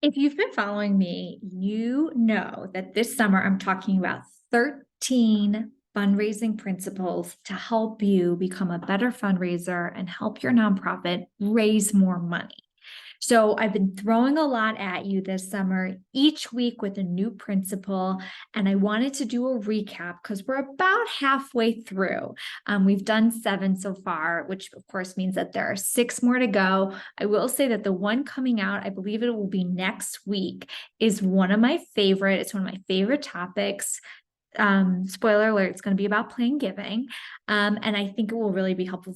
If you've been following me, you know that this summer I'm talking about 13 fundraising principles to help you become a better fundraiser and help your nonprofit raise more money. So I've been throwing a lot at you this summer, each week with a new principle. And I wanted to do a recap because we're about halfway through. We've done 7 so far, which of course means that there are 6 more to go. I will say that the one coming out, I believe it will be next week, is one of my favorite. It's one of my favorite topics. Spoiler alert, it's going to be about plan giving. And I think it will really be helpful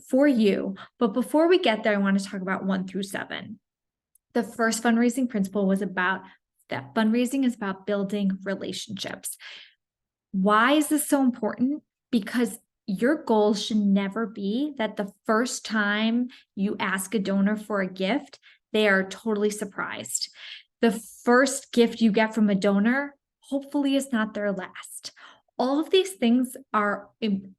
for you. But before we get there, I want to talk about 1 through 7. The first fundraising principle was about that fundraising is about building relationships. Why is this so important? Because your goal should never be that the first time you ask a donor for a gift, they are totally surprised. The first gift you get from a donor hopefully is not their last. All of these things are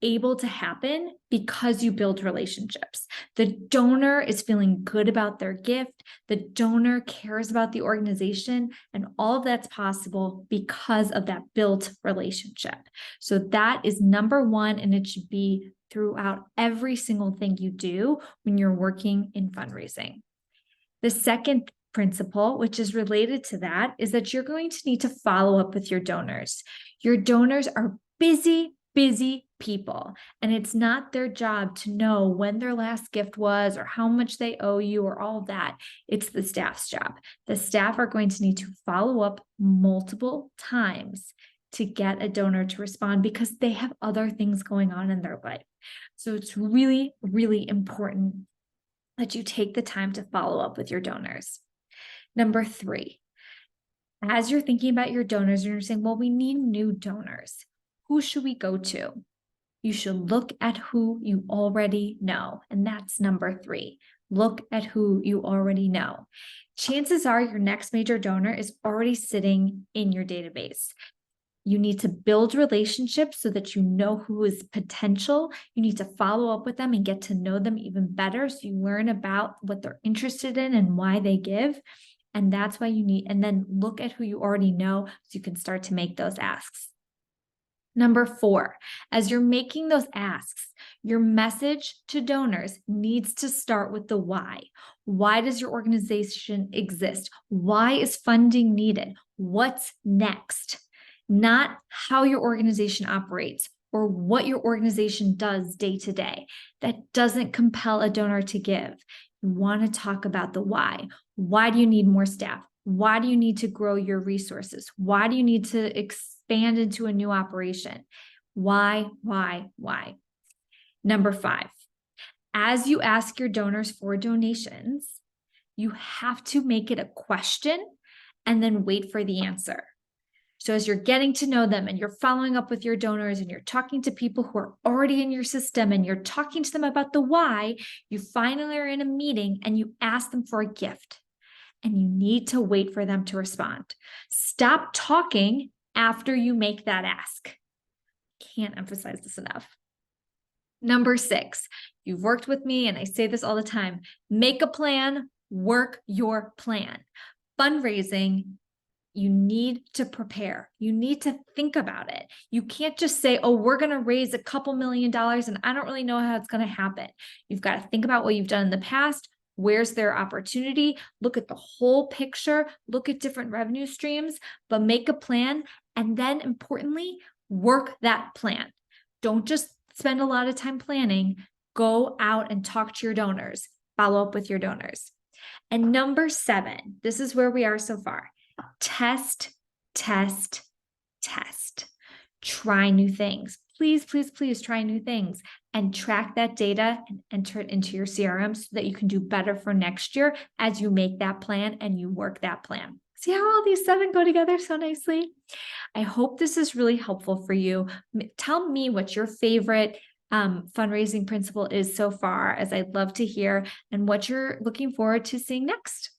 able to happen because you build relationships. The donor is feeling good about their gift. The donor cares about the organization, and all of that's possible because of that built relationship. So that is number 1, and it should be throughout every single thing you do when you're working in fundraising. The second principle, which is related to that, is that you're going to need to follow up with your donors. Your donors are busy people, and it's not their job to know when their last gift was or how much they owe you or all of that. It's the staff's job. The staff are going to need to follow up multiple times to get a donor to respond because they have other things going on in their life. So it's really, really important that you take the time to follow up with your donors. Number 3, as you're thinking about your donors and you're saying, well, we need new donors, who should we go to? You should look at who you already know. And that's number 3. Look at who you already know. Chances are your next major donor is already sitting in your database. You need to build relationships so that you know who is potential. You need to follow up with them and get to know them even better so you learn about what they're interested in and why they give. And that's why you need, and then look at who you already know so you can start to make those asks. Number 4, as you're making those asks, your message to donors needs to start with the why. Why does your organization exist? Why is funding needed? What's next? Not how your organization operates or what your organization does day to day. That doesn't compel a donor to give. You want to talk about the why. Why do you need more staff? Why do you need to grow your resources? Why do you need to expand into a new operation? Why? Number 5, as you ask your donors for donations, you have to make it a question and then wait for the answer. So as you're getting to know them and you're following up with your donors and you're talking to people who are already in your system and you're talking to them about the why, you finally are in a meeting and you ask them for a gift and you need to wait for them to respond. Stop talking after you make that ask. Can't emphasize this enough. Number 6, you've worked with me and I say this all the time, make a plan, work your plan. Fundraising, you need to prepare. You need to think about it. You can't just say, oh, we're going to raise a couple $1 million and I don't really know how it's going to happen. You've got to think about what you've done in the past. Where's their opportunity? Look at the whole picture. Look at different revenue streams, but make a plan. And then importantly, work that plan. Don't just spend a lot of time planning. Go out and talk to your donors. Follow up with your donors. And number 7, this is where we are so far. Test. Try new things. Please try new things and track that data and enter it into your CRM so that you can do better for next year as you make that plan and you work that plan. See how all these 7 go together so nicely? I hope this is really helpful for you. Tell me what your favorite fundraising principle is so far, as I'd love to hear, and what you're looking forward to seeing next.